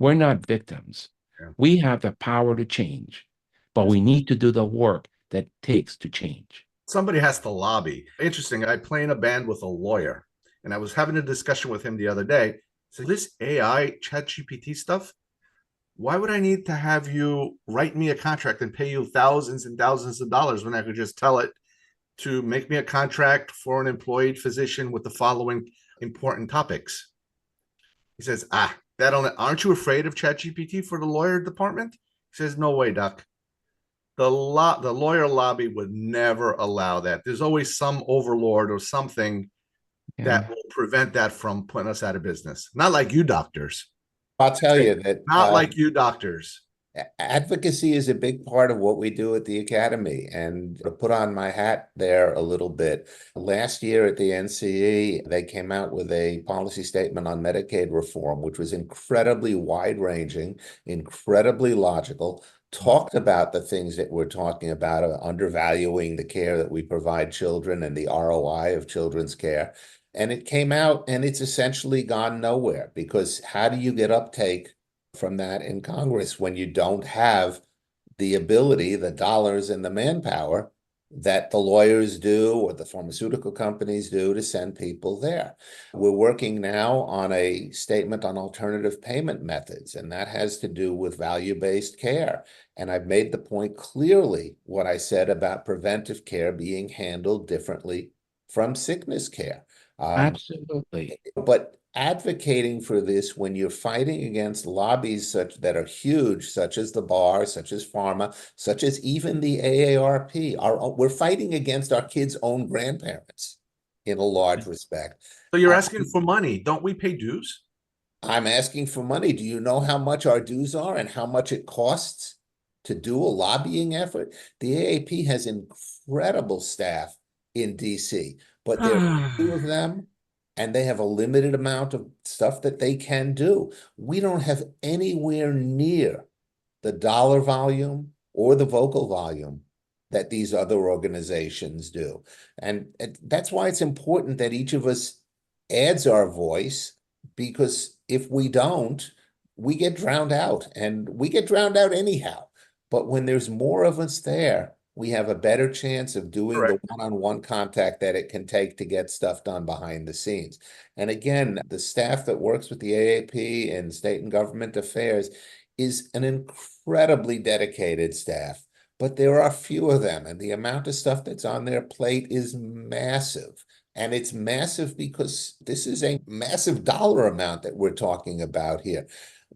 We're not victims. Yeah. We have the power to change, but we need to do the work that takes to change. Somebody has to lobby. Interesting. I play in a band with a lawyer, and I was having a discussion with him the other day. So this AI chat GPT stuff, why would I need to have you write me a contract and pay you thousands and thousands of dollars when I could just tell it to make me a contract for an employed physician with the following important topics? He says, that only, aren't you afraid of ChatGPT for the lawyer department? He says, no way, doc. The lawyer lobby would never allow that. There's always some overlord or something Yeah, that will prevent that from putting us out of business. Not like you doctors. I'll tell you that Not like you doctors. advocacy is a big part of what we do at the Academy. And to put on my hat there a little bit, last year at the NCE, they came out with a policy statement on Medicaid reform, which was incredibly wide-ranging, incredibly logical, talked about the things that we're talking about, undervaluing the care that we provide children and the ROI of children's care. And it came out and it's essentially gone nowhere, because how do you get uptake from that in Congress when you don't have the ability, the dollars and the manpower that the lawyers do or the pharmaceutical companies do to send people there? We're working now on a statement on alternative payment methods, and that has to do with value-based care. And I've made the point clearly what I said about preventive care being handled differently from sickness care. absolutely. But advocating for this when you're fighting against lobbies such that are huge, such as the bar, such as pharma, such as even the AARP, we're fighting against our kids' own grandparents in a large respect. So you're asking for money. Don't we pay dues? I'm asking for money. Do you know how much our dues are and how much it costs to do a lobbying effort? The AAP has incredible staff in DC, but there are few of them, and they have a limited amount of stuff that they can do. We don't have anywhere near the dollar volume or the vocal volume that these other organizations do. And that's why it's important that each of us adds our voice, because if we don't, we get drowned out, and we get drowned out anyhow. But when there's more of us there, we have a better chance of doing the Correct. one-on-one contact that it can take to get stuff done behind the scenes. And again, the staff that works with the AAP and state and government affairs is an incredibly dedicated staff, but there are few of them, and the amount of stuff that's on their plate is massive. And it's massive because this is a massive dollar amount that we're talking about here.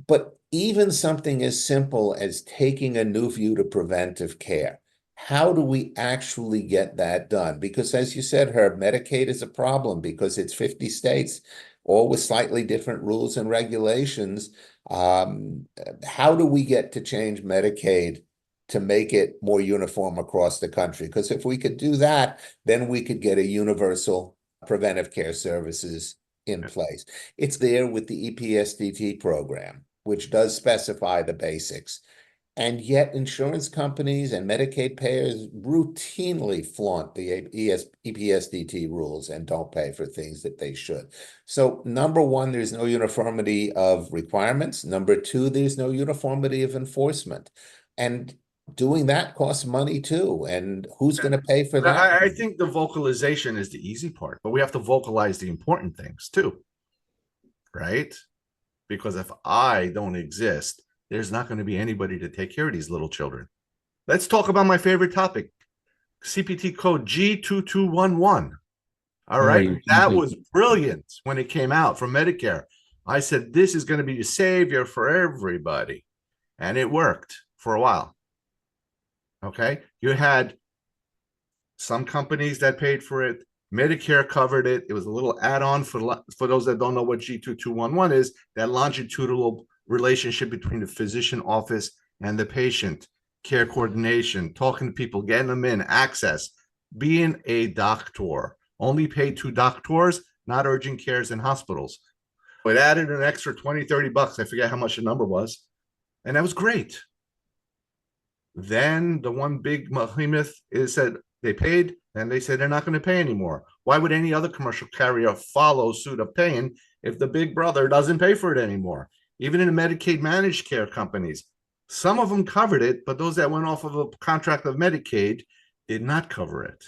But even something as simple as taking a new view to preventive care, how do we actually get that done? Because as you said, Herb, Medicaid is a problem because it's 50 states, all with slightly different rules and regulations. How do we get to change Medicaid to make it more uniform across the country? Because if we could do that, then we could get a universal preventive care services in place. It's there with the EPSDT program, which does specify the basics. And yet insurance companies and Medicaid payers routinely flaunt the EPSDT rules and don't pay for things that they should. So number one, there's no uniformity of requirements. Number two, there's no uniformity of enforcement. And doing that costs money too. And who's going to pay for that? I think the vocalization is the easy part, but we have to vocalize the important things too, right? Because if I don't exist, there's not going to be anybody to take care of these little children. Let's talk about my favorite topic, CPT code G2211. All right. That was brilliant when it came out from Medicare. I said, this is going to be a savior for everybody. And it worked for a while. Okay. You had some companies that paid for it. Medicare covered it. It was a little add-on for those that don't know what G2211 is, that longitudinal relationship between the physician office and the patient, care coordination, talking to people, getting them in, access, being a doctor, only pay to doctors, not urgent cares in hospitals. It added an extra 20, 30 bucks. I forget how much the number was. And that was great. Then the one big behemoth is said they paid, and they said they're not going to pay anymore. Why would any other commercial carrier follow suit of paying if the big brother doesn't pay for it anymore? even in the Medicaid managed care companies. Some of them covered it, but those that went off of a contract of Medicaid did not cover it.